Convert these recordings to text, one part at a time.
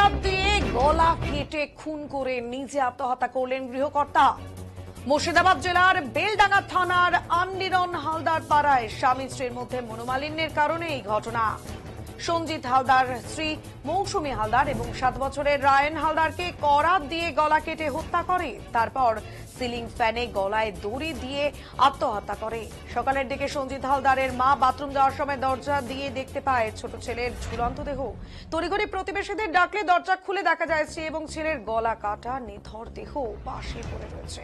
করাত দিয়ে গলা কেটে খুন করে নিজে আত্মহত্যা করলেন গৃহকর্তা। মুর্শিদাবাদ জেলার বেলডাঙ্গা থানার আন্ডিরন হালদার পাড়ায় স্বামী স্ত্রীর মধ্যে মনোমালিন্যের কারণে এই ঘটনা। সঞ্জিত হালদার স্ত্রী মৌসুমী হালদার এবং 7 বছরের রায়ন হালদারকে করাত দিয়ে গলা কেটে হত্যা করে, তারপর সিলিং ফ্যানে গলায় দড়ি দিয়ে আত্মহত্যা করে। সকালের দিকে সঞ্জিত হালদারের মা বাথরুম যাওয়ার সময় দরজা দিয়ে দেখতে পায় ছোট ছেলের ঝুলন্ত দেহ। তড়িঘড়ি প্রতিবেশীদের ডাকলে দরজা খুলে দেখা যায় স্ত্রী এবং ছেলের গলা কাটা নিথর দেহ পাশে পড়ে রয়েছে।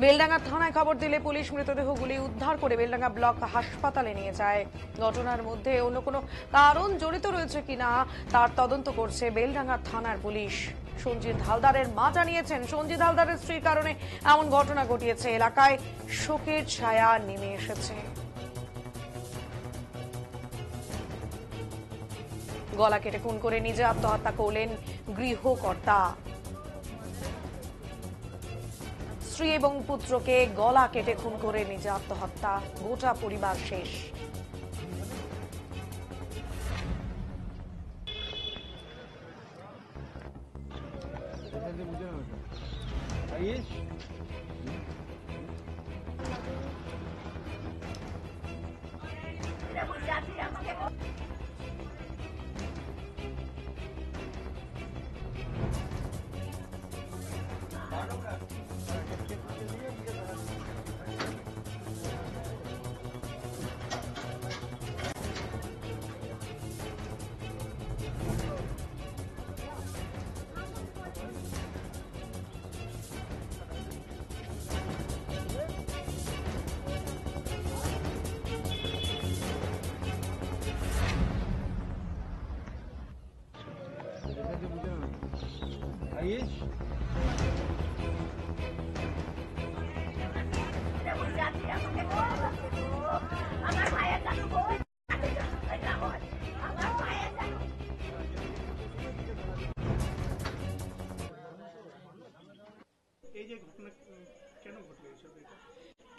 বেলডাঙ্গা থানায় খবর দিলে পুলিশ মৃতদেহগুলি উদ্ধার করে বেলডাঙ্গা ব্লক হাসপাতালে নিয়ে যায়। ঘটনার মধ্যে অন্য কোনো কারণ জড়িত রয়েছে কিনা তার তদন্ত করছে বেলডাঙ্গা থানার পুলিশ। সঞ্জিত হালদারের মা জানিয়েছেন, সঞ্জিত হালদারের স্ত্রীর কারণে এমন ঘটনা ঘটিয়েছে। এলাকায় শোকের ছায়া নেমে এসেছে। গলা কেটে খুন করে নিজে আত্মহত্যা করলেন গৃহকর্তা। স্ত্রী এবং পুত্রকে গলা কেটে খুন করে নিজে আত্মহত্যা, গোটা পরিবার শেষ।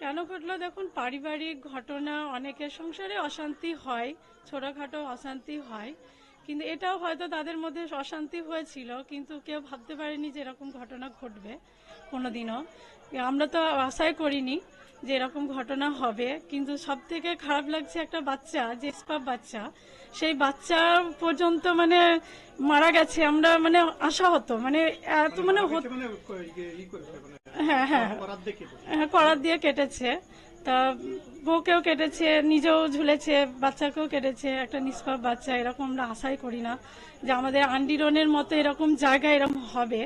কেন ঘটলো? দেখুন, পারিবারিক ঘটনা, অনেকের সংসারে অশান্তি হয়, ছোটখাটো অশান্তি হয়, কিন্তু এটাও হয়তো তাদের মধ্যে অশান্তি হয়েছিল, কিন্তু কেউ ভাবতে পারেনি যে এরকম ঘটনা ঘটবে কোনোদিনও। আমরা তো আশাই করিনি যে এরকম ঘটনা হবে। কিন্তু সব থেকে খারাপ লাগছে, একটা বাচ্চা, যে স্পাপ বাচ্চা, সেই বাচ্চা পর্যন্ত মানে মারা গেছে। আমরা মানে আশা হতো, মানে এত মানে হ্যাঁ হ্যাঁ করাত দিয়ে কেটেছে, তা বউকেও কেটেছে, নিজেও ঝুলেছে, বাচ্চাকেও কেটেছে। একটা নিষ্পাপ বাচ্চা, এরকম আমরা আশাই করি না যে আমাদের আন্ডিরনের মতো এরকম জায়গায় এরকম হবে,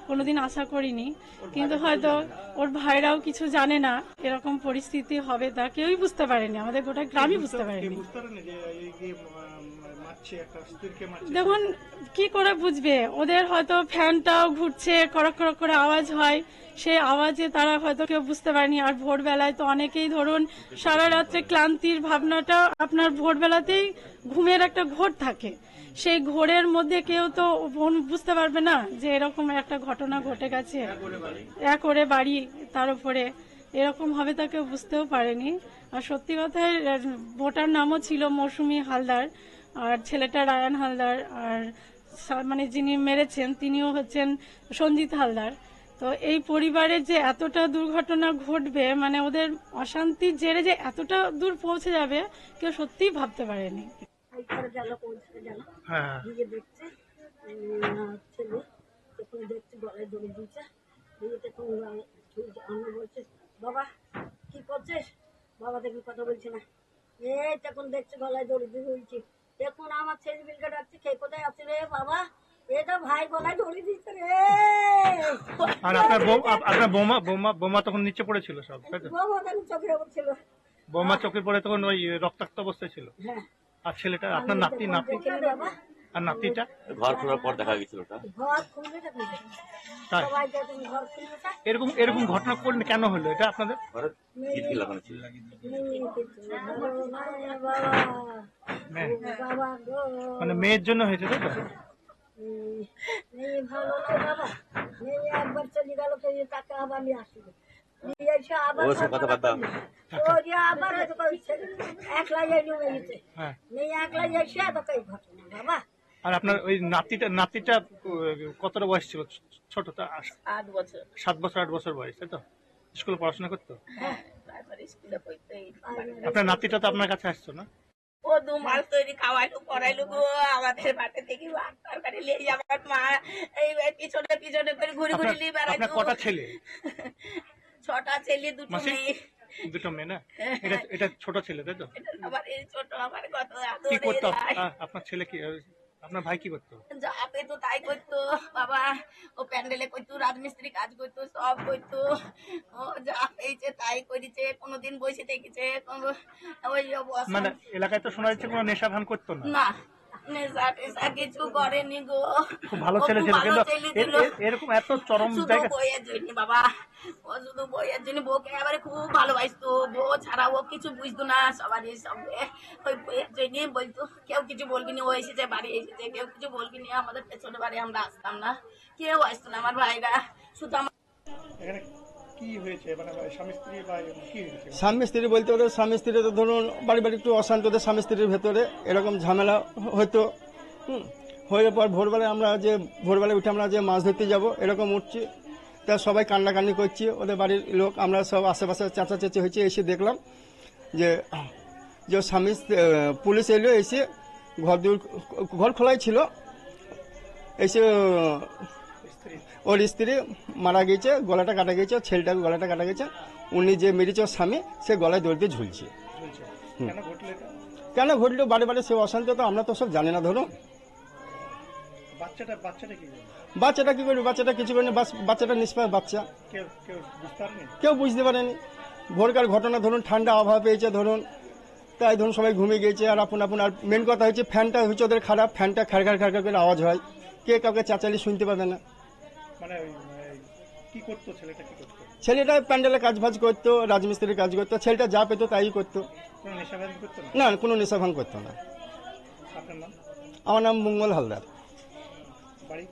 কোনোদিন আশা করিনি। কিন্তু হয়তো ওর ভাইরাও কিছু জানে না এরকম পরিস্থিতি হবে, তা কেউই বুঝতে পারেনি, আমাদের গোটা গ্রামই বুঝতে পারেনি। দেখুন, কি করে বুঝবে? ওদের হয়তো ফ্যানটাও ঘুরছে, করক করক করে আওয়াজ হয়, সেই আওয়াজে তারা হয়তো কেউ বুঝতে পারেনি। আর ভোরবেলায় তো অনেকেই ধরুন সারা রাত্রে ক্লান্তির ভাবনাটা আপনার ভোরবেলাতেই ঘুমের একটা ঘোর থাকে, সেই ঘোরের মধ্যে কেউ তো বুঝতে পারবে না যে এরকম একটা ঘটনা ঘটে গেছে। একরে বাড়ি, তার উপরে এরকম হবে তা কেউ বুঝতেও পারেনি। আর সত্যি কথাই, বোটার নামও ছিল মৌসুমী হালদার, আর ছেলেটা রায়ান হালদার, আর মানে যিনি মেরেছেন তিনিও হচ্ছেন সঞ্জিত হালদার। তো এই পরিবারের যে এতটা দুর্ঘটনা ঘটবে, মানে ওদের অশান্তির জেরে যে এতটা দূর পৌঁছে যাবে, কেউ সত্যিই ভাবতে পারেনি। বাবা কি করছিস? বাবা দেখুন কথা বলছে না, এই তখন দেখছি গলায় দড়ি দিয়ে বলছি, দেখুন আমার ছেলে বিলকে ডাকছে, কে কোথায় আছে রে বাবা? এটা ভাই গলায় দড়ি দিচ্ছে রে। আর আপনার বোমা তখন নিচে পড়েছিল সব, বৌমা তখন চোখের ওপর ছিল, বোমা চোখে পড়ে তখন ওই রক্তাক্ত অবস্থায় ছিল। হ্যাঁ। আর ছেলেটা আপনার নাতি বাবা আর নাতিটা ঘর খোলার পর দেখা গেছিল। ঘর খুলবে সবাই যখন ঘর খুলবে। এরকম ঘটনা করলে কেন হলো এটা আপনাদের? মানে মেয়ের জন্য হয়েছে, তাই তো? ভালো নয় বাবা, মেয়ে একবার চলে গেল, তাকে আবার নিয়ে আসবে, আবার একলাই এসে তোকে এই ঘটনা বাবা। আর আপনার ওই নাতিটা কতটা বয়স ছিল? ছোট তো 8 বছর। 7 বছর 8 বছর বয়স, তাই তো? স্কুলে পড়াশোনা করতো? হ্যাঁ, প্রাইমারি স্কুলে পড়তো। আপনার নাতিটা তো আপনার কাছে আসতো না? ও 2 মাস তৈরি খাওয়াইলো পড়াইলো গো, আমাদের বাড়িতে থেকে ভাত তরকারি লিয়ে আমার মা এই পিছনে পিছনে করে ঘুরে ঘুরে নিয়ে আপনার বেড়াইতো। কটা ছেলে? 6টা ছেলে 2টো মাসি? মেয়ে। দুটো মেয়ে না? এটা ছোট ছেলে, তাই তো? এটা আমার এই ছোট আমার কত কি করতো আদরে। আপনার ছেলে? কি আপনার ভাই কি করতো? যা পেতো তাই করতো বাবা। ও প্যান্ডেলে করতো, রাজমিস্ত্রি কাজ করতো, সব করতো। ও যা পেয়েছে তাই করেছে, কোনোদিন বসে থেকেছে। ওই অবস্থা মানে এলাকায় তো শোনা যাচ্ছে কোনো নেশা ভান করতো না। না, নেশা টেশা কিছু করেনি গো। খুব ভালো ও ছেলে খুব ছিল, ভালো কিন্তু ছেলে ছিল। এরকম এত চরম শুধু জায়গা। বইয়ের জন্য বাবা, ও শুধু বইয়ের জন্য বউকে এবারে খুব ভালোবাসতো। বউ ছাড়া ও কিছু বুঝতো না, সবারই সঙ্গে ওই বইয়ের জন্য বলতো কেউ কিছু বলবি না, ও এসেছে বাড়ি এসেছে কেউ কিছু বলবি না। আমাদের পেছনে বাড়ি আমরা আসতাম না, কেউ আসতো না আমার ভাইরা, শুধু আমার এখানে কি হয়েছে? মানে স্বামী স্ত্রী বা কি হয়েছে? স্বামী স্ত্রী বলতে ওদের স্বামী স্ত্রী তো ধরুন বাড়ি বাড়ি একটু অশান্ত, ওদের স্বামী স্ত্রীর ভেতরে এরকম ঝামেলা হতো। হয়ে পর ভোরবেলায় ভোরবেলায় উঠে আমরা যে মাছ ধরতে যাব এরকম উঠছি, তা সবাই কান্নাকান্নি করছি, ওদের বাড়ির লোক আমরা সব আশেপাশে চেঁচাচেঁচি হয়েছে। এসে দেখলাম যে পুলিশ এলো, এসে ঘর খোলাই ছিল, এসে ওর স্ত্রী মারা গেছে, গলাটা কাটা গেছে, ছেলেটার গলাটা কাটা গেছে। উনি যে মেরেছে ওর স্বামী, সে গলায় দড়ি দিয়ে ঝুলছে। কেন ঘটলো এটা? কেন ঘটলো? বাড়ি বাড়ি সে অশান্ত, তো আমরা তো সব জানি না। ধরুন বাচ্চাটা কি করলো? বাচ্চাটা কি করবে? বাচ্চাটা কিছু করেনি, বাচ্চাটা নিষ্পাপ বাচ্চা, কেউ বুঝতে পারেনি? কেউ বুঝতে পারেনি। ভোরকার ঘটনা, ধরুন ঠান্ডা আবহাওয়া পেয়েছে, ধরুন তাই ধরুন সবাই ঘুমিয়ে গিয়েছে। আর আপন আর মেন কথা হচ্ছে ফ্যানটা হচ্ছে ওদের খারাপ, ফ্যানটা খাড় করে আওয়াজ হয়, কে কাউকে চাচালি শুনতে পাবে না। মানে কি করতো ছেলেটা? কি করতো? ছেলেটা প্যান্ডেলে কাজ ফাজ করতো, রাজমিস্ত্রির কাজ করতো। ছেলেটা যা পেতো তাই করতো। কোনো নেশা ভান করতো না? না, কোনো নেশা ভাঙ করতো না। আপনার নাম? আমার নাম মঙ্গল হালদার। বাড়ি